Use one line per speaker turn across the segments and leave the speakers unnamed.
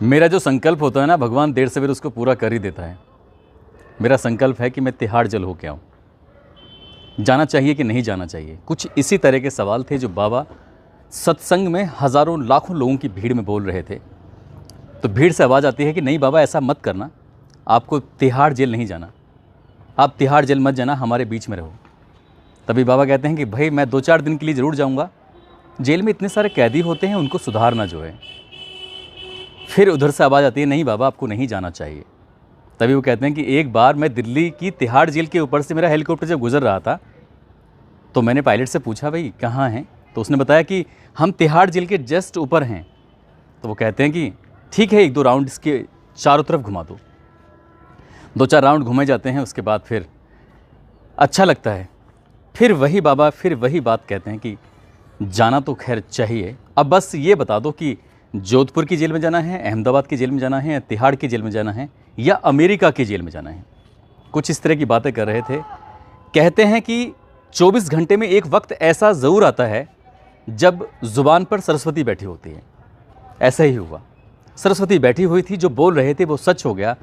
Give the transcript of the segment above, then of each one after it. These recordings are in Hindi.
मेरा जो संकल्प होता है ना, भगवान देर सवेर उसको पूरा कर ही देता है। मेरा संकल्प है कि मैं तिहाड़ जेल होके आऊँ। जाना चाहिए कि नहीं जाना चाहिए, कुछ इसी तरह के सवाल थे जो बाबा सत्संग में हज़ारों लाखों लोगों की भीड़ में बोल रहे थे। तो भीड़ से आवाज़ आती है कि नहीं बाबा, ऐसा मत करना, आपको तिहाड़ जेल नहीं जाना, आप तिहाड़ जेल मत जाना, हमारे बीच में रहो। तभी बाबा कहते हैं कि भाई मैं 2-4 दिन के लिए ज़रूर जाऊँगा, जेल में इतने सारे कैदी होते हैं, उनको सुधारना जो है। फिर उधर से आवाज़ आती है नहीं बाबा, आपको नहीं जाना चाहिए। तभी वो कहते हैं कि एक बार मैं दिल्ली की तिहाड़ जेल के ऊपर से मेरा हेलीकॉप्टर जब गुजर रहा था, तो मैंने पायलट से पूछा भाई कहाँ हैं, तो उसने बताया कि हम तिहाड़ जेल के जस्ट ऊपर हैं। तो वो कहते हैं कि ठीक है, 1-2 राउंड इसके चारों तरफ घुमा दो। 2-4 राउंड घूमे जाते हैं, उसके बाद फिर अच्छा लगता है। फिर वही बाबा फिर वही बात कहते हैं कि जाना तो खैर चाहिए, अब बस ये बता दो कि जोधपुर की जेल में जाना है, अहमदाबाद की जेल में जाना है, या तिहाड़ की जेल में जाना है, या अमेरिका की जेल में जाना है। कुछ इस तरह की बातें कर रहे थे। कहते हैं कि 24 घंटे में एक वक्त ऐसा ज़रूर आता है जब ज़ुबान पर सरस्वती बैठी होती है। ऐसा ही हुआ, सरस्वती बैठी हुई थी, जो बोल रहे थे वो सच हो गया।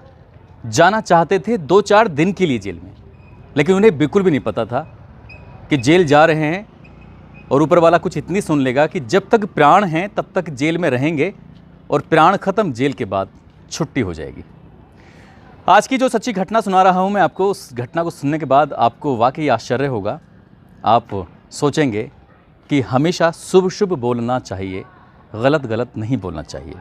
जाना चाहते थे 2-4 दिन के लिए जेल में, लेकिन उन्हें बिल्कुल भी नहीं पता था कि जेल जा रहे हैं और ऊपर वाला कुछ इतनी सुन लेगा कि जब तक प्राण हैं तब तक जेल में रहेंगे, और प्राण खत्म, जेल के बाद छुट्टी हो जाएगी। आज की जो सच्ची घटना सुना रहा हूँ मैं आपको, उस घटना को सुनने के बाद आपको वाकई आश्चर्य होगा। आप सोचेंगे कि हमेशा शुभ शुभ बोलना चाहिए, गलत गलत नहीं बोलना चाहिए।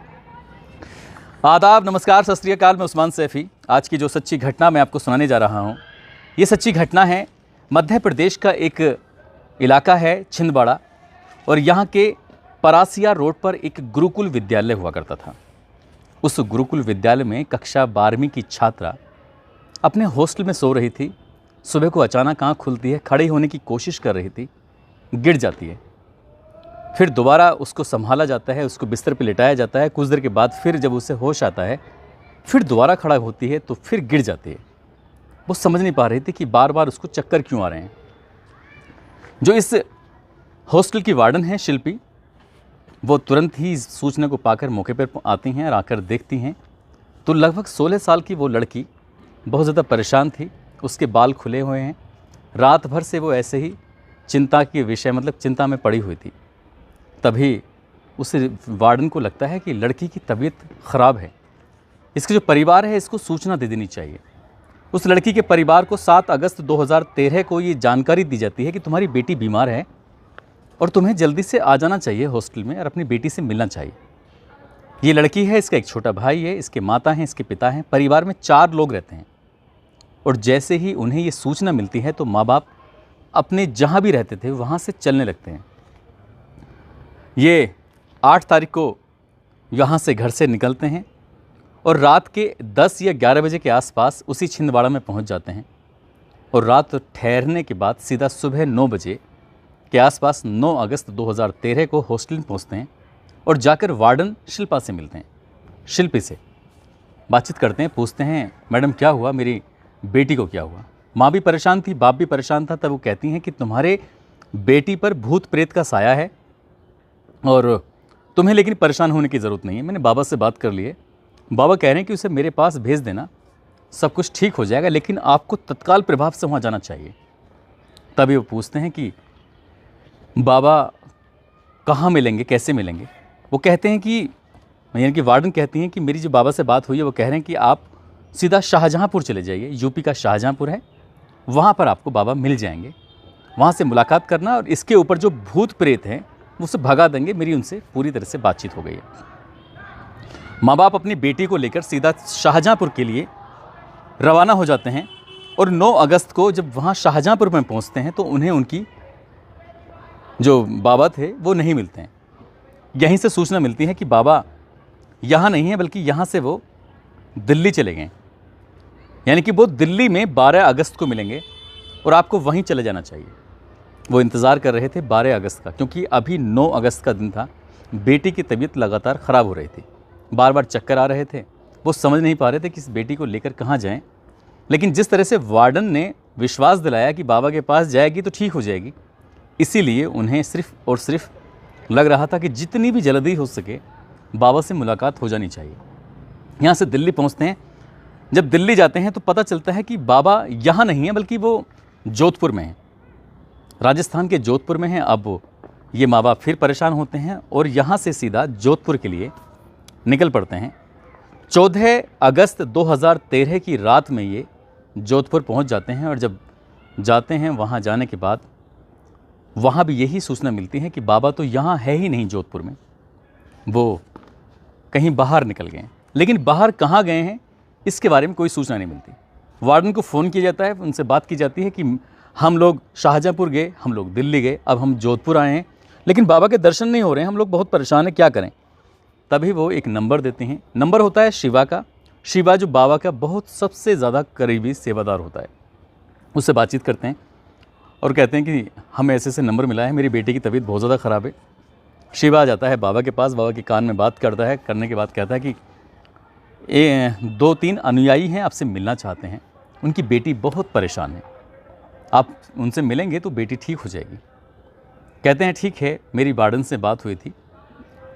आदाब, नमस्कार, सत श्री अकाल, मैं उस्मान सैफ़ी। आज की जो सच्ची घटना मैं आपको सुनाने जा रहा हूँ, ये सच्ची घटना है मध्य प्रदेश का एक इलाका है छिंदवाड़ा, और यहाँ के परासिया रोड पर एक गुरुकुल विद्यालय हुआ करता था। उस गुरुकुल विद्यालय में कक्षा 12वीं की छात्रा अपने हॉस्टल में सो रही थी। सुबह को अचानक आँख खुलती है, खड़ी होने की कोशिश कर रही थी, गिर जाती है। फिर दोबारा उसको संभाला जाता है, उसको बिस्तर पर लिटाया जाता है। कुछ देर के बाद फिर जब उसे होश आता है, फिर दोबारा खड़ा होती है तो फिर गिर जाती है। वो समझ नहीं पा रही थी कि बार बार उसको चक्कर क्यों आ रहे हैं। जो इस हॉस्टल की वार्डन है शिल्पी, वो तुरंत ही इस सूचना को पाकर मौके पर आती हैं और आकर देखती हैं तो लगभग 16 साल की वो लड़की बहुत ज़्यादा परेशान थी। उसके बाल खुले हुए हैं। रात भर से वो ऐसे ही चिंता के विषय, मतलब चिंता में पड़ी हुई थी। तभी उस वार्डन को लगता है कि लड़की की तबीयत ख़राब है, इसके जो परिवार है इसको सूचना दे देनी चाहिए। उस लड़की के परिवार को 7 अगस्त 2013 को ये जानकारी दी जाती है कि तुम्हारी बेटी बीमार है और तुम्हें जल्दी से आ जाना चाहिए हॉस्टल में और अपनी बेटी से मिलना चाहिए। ये लड़की है, इसका एक छोटा भाई है, इसके माता हैं, इसके पिता हैं, परिवार में 4 लोग रहते हैं। और जैसे ही उन्हें ये सूचना मिलती है तो माँ बाप अपने जहाँ भी रहते थे वहाँ से चलने लगते हैं। ये 8 तारीख को यहाँ से घर से निकलते हैं और रात के 10 या 11 बजे के आसपास उसी छिंदवाड़ा में पहुँच जाते हैं। और रात ठहरने के बाद सीधा सुबह 9 बजे के आसपास 9 अगस्त 2013 को हॉस्टल में पहुँचते हैं और जाकर वार्डन शिल्पा से मिलते हैं। शिल्पी से बातचीत करते हैं, पूछते हैं मैडम क्या हुआ, मेरी बेटी को क्या हुआ। माँ भी परेशान थी, बाप भी परेशान था। तब वो कहती हैं कि तुम्हारे बेटी पर भूत प्रेत का साया है और तुम्हें लेकिन परेशान होने की ज़रूरत नहीं है। मैंने बाबा से बात कर ली है, बाबा कह रहे हैं कि उसे मेरे पास भेज देना, सब कुछ ठीक हो जाएगा, लेकिन आपको तत्काल प्रभाव से वहाँ जाना चाहिए। तभी वो पूछते हैं कि बाबा कहाँ मिलेंगे, कैसे मिलेंगे। वो कहते हैं कि यानी कि वार्डन कहती हैं कि मेरी जो बाबा से बात हुई है वो कह रहे हैं कि आप सीधा शाहजहाँपुर चले जाइए, यूपी का शाहजहाँपुर है, वहाँ पर आपको बाबा मिल जाएंगे, वहाँ से मुलाकात करना और इसके ऊपर जो भूत प्रेत हैं उसे भगा देंगे। मेरी उनसे पूरी तरह से बातचीत हो गई है। माँ बाप अपनी बेटी को लेकर सीधा शाहजहाँपुर के लिए रवाना हो जाते हैं और 9 अगस्त को जब वहाँ शाहजहाँपुर में पहुँचते हैं तो उन्हें उनकी जो बाबा थे वो नहीं मिलते हैं। यहीं से सूचना मिलती है कि बाबा यहाँ नहीं है, बल्कि यहाँ से वो दिल्ली चले गए। यानी कि वो दिल्ली में 12 अगस्त को मिलेंगे और आपको वहीं चले जाना चाहिए। वो इंतज़ार कर रहे थे 12 अगस्त का, क्योंकि अभी 9 अगस्त का दिन था। बेटी की तबीयत लगातार ख़राब हो रही थी, बार बार चक्कर आ रहे थे। वो समझ नहीं पा रहे थे कि इस बेटी को लेकर कहाँ जाएं। लेकिन जिस तरह से वार्डन ने विश्वास दिलाया कि बाबा के पास जाएगी तो ठीक हो जाएगी, इसीलिए उन्हें सिर्फ और सिर्फ लग रहा था कि जितनी भी जल्दी हो सके बाबा से मुलाकात हो जानी चाहिए। यहाँ से दिल्ली पहुँचते हैं। जब दिल्ली जाते हैं तो पता चलता है कि बाबा यहाँ नहीं है, बल्कि वो जोधपुर में हैं, राजस्थान के जोधपुर में हैं। अब ये माँ बाप फिर परेशान होते हैं और यहाँ से सीधा जोधपुर के लिए निकल पड़ते हैं। 14 अगस्त 2013 की रात में ये जोधपुर पहुँच जाते हैं। और जब जाते हैं वहाँ जाने के बाद वहाँ भी यही सूचना मिलती है कि बाबा तो यहाँ है ही नहीं जोधपुर में, वो कहीं बाहर निकल गए हैं। लेकिन बाहर कहाँ गए हैं इसके बारे में कोई सूचना नहीं मिलती। वार्डन को फ़ोन किया जाता है, उनसे बात की जाती है कि हम लोग शाहजहाँपुर गए, हम लोग दिल्ली गए, अब हम जोधपुर आए हैं, लेकिन बाबा के दर्शन नहीं हो रहे हैं, हम लोग बहुत परेशान हैं, क्या करें। तभी वो एक नंबर देते हैं। नंबर होता है शिवा का। शिवा जो बाबा का बहुत सबसे ज़्यादा करीबी सेवादार होता है। उससे बातचीत करते हैं और कहते हैं कि हमें ऐसे नंबर मिला है, मेरी बेटी की तबीयत बहुत ज़्यादा ख़राब है। शिवा जाता है बाबा के पास, बाबा के कान में बात करता है। करने के बाद कहता है कि 2-3 अनुयायी हैं, आपसे मिलना चाहते हैं, उनकी बेटी बहुत परेशान है, आप उनसे मिलेंगे तो बेटी ठीक हो जाएगी। कहते हैं ठीक है, मेरी वार्डन से बात हुई थी।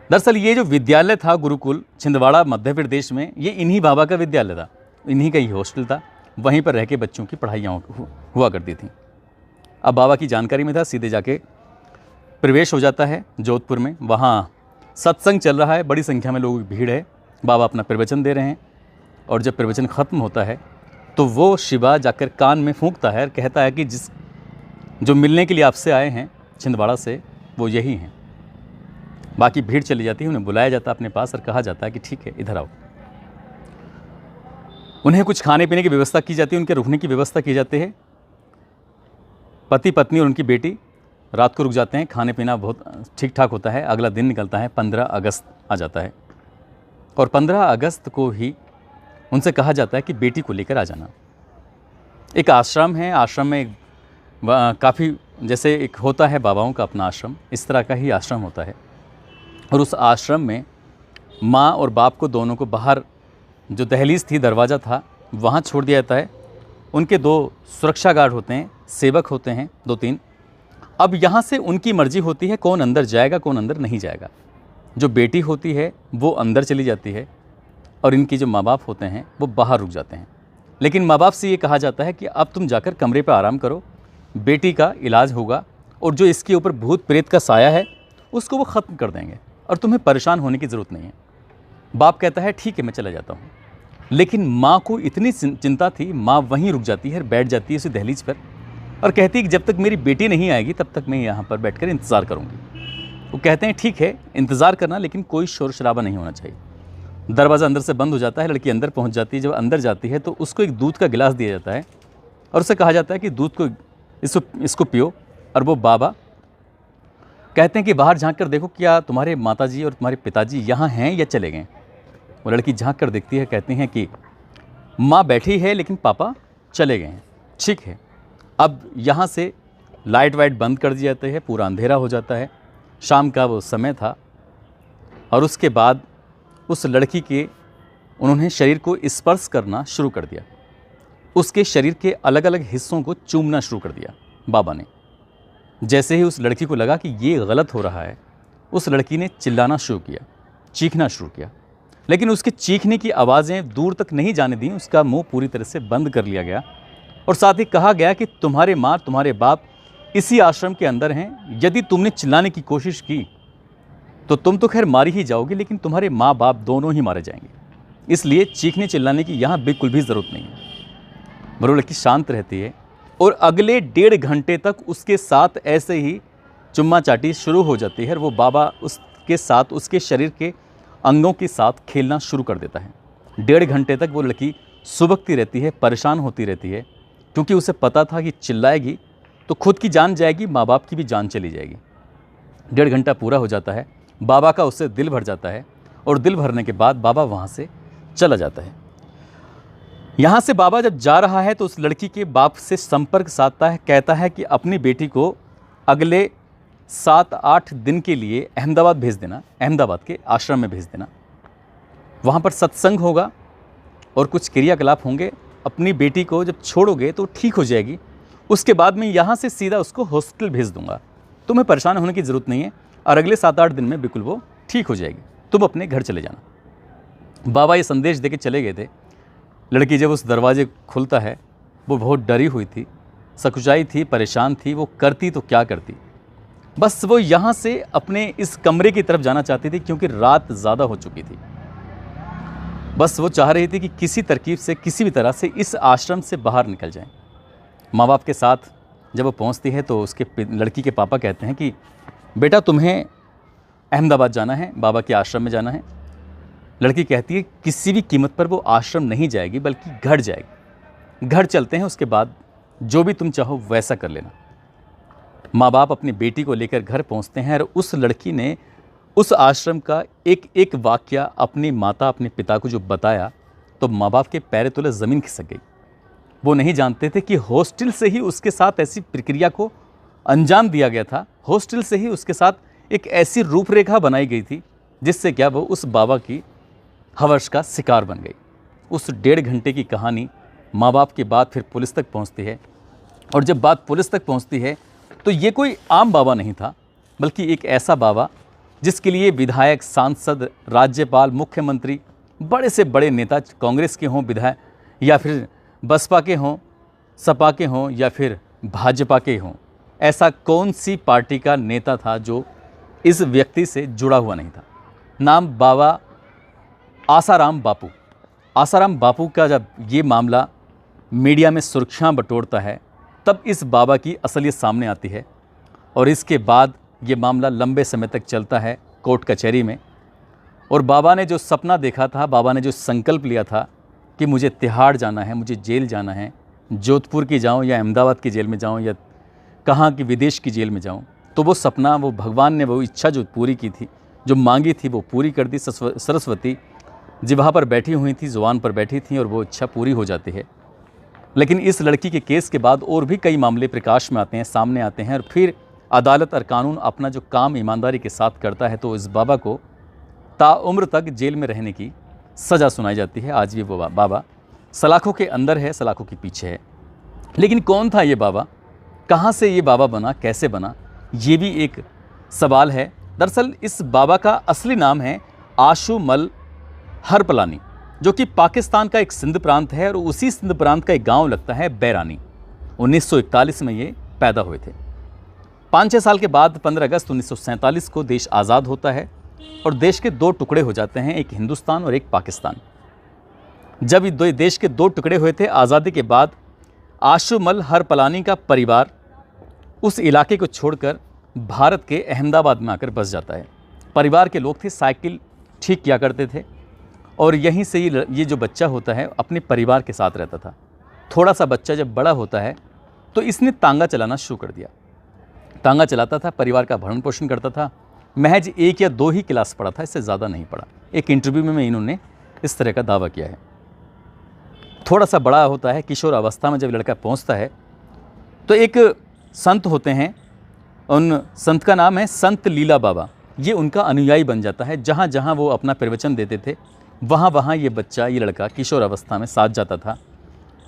दरअसल ये जो विद्यालय था गुरुकुल छिंदवाड़ा मध्य प्रदेश में, ये इन्हीं बाबा का विद्यालय था, इन्हीं का ही हॉस्टल था, वहीं पर रह के बच्चों की पढ़ाइयाँ हुआ करती थी। अब बाबा की जानकारी में था, सीधे जाके प्रवेश हो जाता है जोधपुर में। वहाँ सत्संग चल रहा है, बड़ी संख्या में लोगों की भीड़ है, बाबा अपना प्रवचन दे रहे हैं। और जब प्रवचन ख़त्म होता है तो वो शिवा जाकर कान में फूंकता है और कहता है कि जो मिलने के लिए आपसे आए हैं छिंदवाड़ा से, वो यही हैं। बाकी भीड़ चली जाती है, उन्हें बुलाया जाता है अपने पास और कहा जाता है कि ठीक है, इधर आओ। उन्हें कुछ खाने पीने की व्यवस्था की जाती है, उनके रुकने की व्यवस्था की जाती है। पति पत्नी और उनकी बेटी रात को रुक जाते हैं, खाने पीना बहुत ठीक ठाक होता है। अगला दिन निकलता है, 15 अगस्त आ जाता है और 15 अगस्त को ही उनसे कहा जाता है कि बेटी को लेकर आ जाना। एक आश्रम है, आश्रम में काफ़ी, जैसे एक होता है बाबाओं का अपना आश्रम, इस तरह का ही आश्रम होता है। और उस आश्रम में माँ और बाप को दोनों को बाहर जो दहलीज थी, दरवाज़ा था, वहाँ छोड़ दिया जाता है। उनके 2 सुरक्षा गार्ड होते हैं, सेवक होते हैं 2-3। अब यहाँ से उनकी मर्जी होती है कौन अंदर जाएगा, कौन अंदर नहीं जाएगा। जो बेटी होती है वो अंदर चली जाती है और इनकी जो माँ बाप होते हैं वो बाहर रुक जाते हैं। लेकिन माँ बाप से ये कहा जाता है कि अब तुम जाकर कमरे पर आराम करो, बेटी का इलाज होगा और जो इसके ऊपर भूत प्रेत का साया है उसको वो ख़त्म कर देंगे और तुम्हें परेशान होने की ज़रूरत नहीं है। बाप कहता है ठीक है, मैं चला जाता हूँ। लेकिन माँ को इतनी चिंता थी, माँ वहीं रुक जाती है, बैठ जाती है उसी दहलीज पर और कहती है कि जब तक मेरी बेटी नहीं आएगी तब तक मैं यहाँ पर बैठकर इंतज़ार करूँगी। वो कहते हैं ठीक है, इंतज़ार करना, लेकिन कोई शोर शराबा नहीं होना चाहिए। दरवाज़ा अंदर से बंद हो जाता है, लड़की अंदर पहुँच जाती है। जब अंदर जाती है तो उसको एक दूध का गिलास दिया जाता है और उसे कहा जाता है कि दूध को इसको पियो। और वो बाबा कहते हैं कि बाहर झांक कर देखो, क्या तुम्हारे माताजी और तुम्हारे पिताजी यहाँ हैं या चले गए। वो लड़की झांक कर देखती है, कहती हैं कि माँ बैठी है लेकिन पापा चले गए हैं। ठीक है, अब यहाँ से लाइट वाइट बंद कर दिए जाते हैं, पूरा अंधेरा हो जाता है। शाम का वो समय था और उसके बाद उस लड़की के उन्होंने शरीर को स्पर्श करना शुरू कर दिया। उसके शरीर के अलग अलग हिस्सों को चूमना शुरू कर दिया बाबा ने। जैसे ही उस लड़की को लगा कि ये गलत हो रहा है, उस लड़की ने चिल्लाना शुरू किया, चीखना शुरू किया। लेकिन उसके चीखने की आवाज़ें दूर तक नहीं जाने दी, उसका मुंह पूरी तरह से बंद कर लिया गया और साथ ही कहा गया कि तुम्हारे माँ तुम्हारे बाप इसी आश्रम के अंदर हैं। यदि तुमने चिल्लाने की कोशिश की तो तुम तो खैर मारी ही जाओगे, लेकिन तुम्हारे माँ बाप दोनों ही मारे जाएंगे, इसलिए चीखने चिल्लाने की यहाँ बिल्कुल भी ज़रूरत नहीं है। वो लड़की शांत रहती है और अगले 1.5 घंटे तक उसके साथ ऐसे ही चुम्मा चाटी शुरू हो जाती है। वो बाबा उसके साथ, उसके शरीर के अंगों के साथ खेलना शुरू कर देता है। 1.5 घंटे तक वो लड़की सुबकती रहती है, परेशान होती रहती है, क्योंकि उसे पता था कि चिल्लाएगी तो खुद की जान जाएगी, माँ बाप की भी जान चली जाएगी। 1.5 घंटा पूरा हो जाता है, बाबा का उससे दिल भर जाता है और दिल भरने के बाद बाबा वहाँ से चला जाता है। यहाँ से बाबा जब जा रहा है तो उस लड़की के बाप से संपर्क साधता है, कहता है कि अपनी बेटी को अगले 7-8 दिन के लिए अहमदाबाद भेज देना, अहमदाबाद के आश्रम में भेज देना। वहाँ पर सत्संग होगा और कुछ क्रियाकलाप होंगे। अपनी बेटी को जब छोड़ोगे तो ठीक हो जाएगी, उसके बाद मैं यहाँ से सीधा उसको हॉस्पिटल भेज दूँगा, तुम्हें परेशान होने की ज़रूरत नहीं है और अगले 7-8 दिन में बिल्कुल वो ठीक हो जाएगी, तुम अपने घर चले जाना। बाबा ये संदेश देके चले गए थे। लड़की जब उस दरवाजे खुलता है, वो बहुत डरी हुई थी, सकुचाई थी, परेशान थी। वो करती तो क्या करती, बस वो यहाँ से अपने इस कमरे की तरफ जाना चाहती थी, क्योंकि रात ज़्यादा हो चुकी थी। बस वो चाह रही थी कि किसी तरकीब से, किसी भी तरह से इस आश्रम से बाहर निकल जाए। माँ बाप के साथ जब वो पहुँचती है तो उसके लड़की के पापा कहते हैं कि बेटा तुम्हें अहमदाबाद जाना है, बाबा के आश्रम में जाना है। लड़की कहती है किसी भी कीमत पर वो आश्रम नहीं जाएगी, बल्कि घर जाएगी। घर चलते हैं, उसके बाद जो भी तुम चाहो वैसा कर लेना। माँ बाप अपनी बेटी को लेकर घर पहुंचते हैं और उस लड़की ने उस आश्रम का एक एक वाकया अपनी माता, अपने पिता को जो बताया, तो माँ बाप के पैर तले ज़मीन खिसक गई। वो नहीं जानते थे कि हॉस्टल से ही उसके साथ ऐसी प्रक्रिया को अंजाम दिया गया था। हॉस्टल से ही उसके साथ एक ऐसी रूपरेखा बनाई गई थी जिससे क्या वो उस बाबा की हवस का शिकार बन गई। उस 1.5 घंटे की कहानी माँ बाप की बात फिर पुलिस तक पहुँचती है, और जब बात पुलिस तक पहुँचती है तो ये कोई आम बाबा नहीं था, बल्कि एक ऐसा बाबा जिसके लिए विधायक, सांसद, राज्यपाल, मुख्यमंत्री, बड़े से बड़े नेता, कांग्रेस के हों विधायक, या फिर बसपा के हों, सपा के हों, या फिर भाजपा के हों, ऐसा कौन सी पार्टी का नेता था जो इस व्यक्ति से जुड़ा हुआ नहीं था। नाम बाबा आसाराम बापू। आसाराम बापू का जब ये मामला मीडिया में सुर्खियां बटोरता है, तब इस बाबा की असलियत सामने आती है, और इसके बाद ये मामला लंबे समय तक चलता है कोर्ट कचहरी में। और बाबा ने जो सपना देखा था, बाबा ने जो संकल्प लिया था कि मुझे तिहाड़ जाना है, मुझे जेल जाना है, जोधपुर की जाऊं या अहमदाबाद की जेल में जाऊं या कहाँ की विदेश की जेल में जाऊं, तो वो सपना, वो भगवान ने वो इच्छा जो पूरी की थी, जो मांगी थी, वो पूरी कर दी। सरस्वती जिह्वा पर बैठी हुई थी, ज़ुबान पर बैठी थी, और वो इच्छा पूरी हो जाती है। लेकिन इस लड़की के केस के बाद और भी कई मामले प्रकाश में आते हैं, सामने आते हैं, और फिर अदालत और कानून अपना जो काम ईमानदारी के साथ करता है, तो इस बाबा को ताउम्र तक जेल में रहने की सज़ा सुनाई जाती है। आज भी वो बाबा सलाखों के अंदर है, सलाखों के पीछे है। लेकिन कौन था ये बाबा, कहाँ से ये बाबा बना, कैसे बना, ये भी एक सवाल है। दरअसल इस बाबा का असली नाम है आशुमल हरपलानी, जो कि पाकिस्तान का एक सिंध प्रांत है, और उसी सिंध प्रांत का एक गांव लगता है बैरानी। 1941 में ये पैदा हुए थे। 5-6 साल के बाद 15 अगस्त 1947 को देश आज़ाद होता है, और देश के 2 टुकड़े हो जाते हैं, एक हिंदुस्तान और एक पाकिस्तान। जब ये देश के 2 टुकड़े हुए थे आज़ादी के बाद, आशुमल हरपलानी का परिवार उस इलाके को छोड़कर भारत के अहमदाबाद में आकर बस जाता है। परिवार के लोग थे, साइकिल ठीक किया करते थे, और यहीं से ये जो बच्चा होता है अपने परिवार के साथ रहता था। थोड़ा सा बच्चा जब बड़ा होता है तो इसने तांगा चलाना शुरू कर दिया। तांगा चलाता था, परिवार का भरण पोषण करता था। महज 1 या 2 ही क्लास पढ़ा था, इससे ज़्यादा नहीं पढ़ा। एक इंटरव्यू में इन्होंने इस तरह का दावा किया है। थोड़ा सा बड़ा होता है, किशोर अवस्था में जब लड़का पहुंचता है, तो एक संत होते हैं, उन संत का नाम है संत लीला बाबा। ये उनका अनुयायी बन जाता है। जहाँ जहाँ वो अपना प्रवचन देते थे, वहाँ वहाँ ये बच्चा, ये लड़का किशोर अवस्था में साथ जाता था,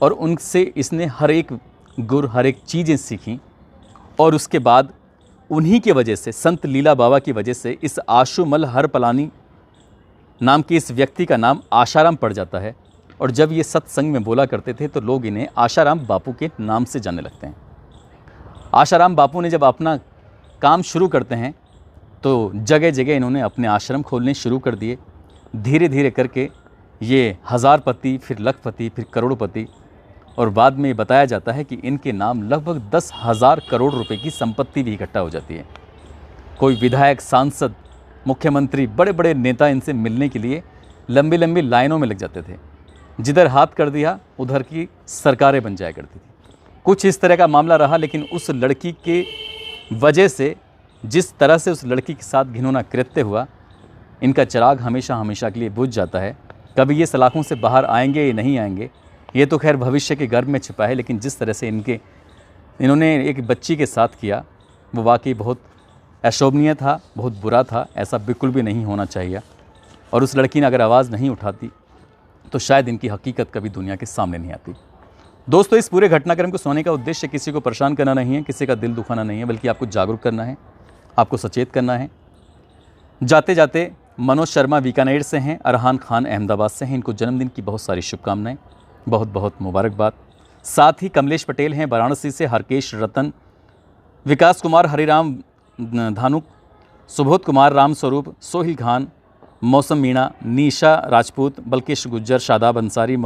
और उनसे इसने हर एक गुर, हर एक चीज़ें सीखी। और उसके बाद उन्हीं की वजह से, संत लीला बाबा की वजह से, इस आशुमल हरपलानी नाम के इस व्यक्ति का नाम आशाराम पड़ जाता है। और जब ये सत्संग में बोला करते थे तो लोग इन्हें आशाराम बापू के नाम से जानने लगते हैं। आशाराम बापू ने जब अपना काम शुरू करते हैं तो जगह जगह इन्होंने अपने आश्रम खोलने शुरू कर दिए। धीरे धीरे करके ये हज़ारपति, फिर लखपति, फिर करोड़पति, और बाद में बताया जाता है कि इनके नाम लगभग 10,000 करोड़ रुपए की संपत्ति भी इकट्ठा हो जाती है। कोई विधायक, सांसद, मुख्यमंत्री, बड़े बड़े नेता इनसे मिलने के लिए लंबी लंबी लाइनों में लग जाते थे। जिधर हाथ कर दिया उधर की सरकारें बन जाया करती थी। कुछ इस तरह का मामला रहा। लेकिन उस लड़की के वजह से, जिस तरह से उस लड़की के साथ घिनौना कृत्य हुआ, इनका चिराग हमेशा हमेशा के लिए बुझ जाता है। कभी ये सलाखों से बाहर आएंगे या नहीं आएंगे, ये तो खैर भविष्य के गर्भ में छिपा है। लेकिन जिस तरह से इन्होंने एक बच्ची के साथ किया, वो वाकई बहुत अशोभनीय था, बहुत बुरा था। ऐसा बिल्कुल भी नहीं होना चाहिए। और उस लड़की ने अगर आवाज़ नहीं उठाती तो शायद इनकी हकीकत कभी दुनिया के सामने नहीं आती। दोस्तों, इस पूरे घटनाक्रम को सुनाने का उद्देश्य किसी को परेशान करना नहीं है, किसी का दिल दुखाना नहीं है, बल्कि आपको जागरूक करना है, आपको सचेत करना है। जाते जाते मनोज शर्मा बीकानेर से हैं, अरहान खान अहमदाबाद से हैं। इनको जन्मदिन की बहुत सारी शुभकामनाएं, बहुत बहुत मुबारकबाद। साथ ही कमलेश पटेल हैं वाराणसी से, हरकेश रतन, विकास कुमार, हरिराम धानुक, सुबोध कुमार, राम स्वरूप, सोहिल खान, मौसम मीणा, निशा राजपूत, बल्केश गुज्जर, शादाब अंसारी,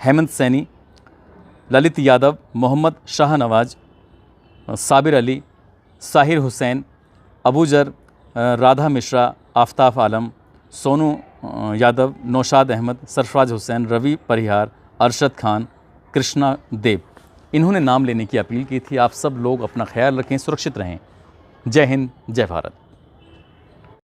हेमंत सैनी, ललित यादव, मोहम्मद शाहनवाज, साबिर अली, साहिर हुसैन, अबूजर, राधा मिश्रा, आफ्ताफ आलम, सोनू यादव, नौशाद अहमद, सरफराज हुसैन, रवि परिहार, अरशद खान, कृष्णा देव, इन्होंने नाम लेने की अपील की थी। आप सब लोग अपना ख्याल रखें, सुरक्षित रहें। जय हिंद, जय भारत।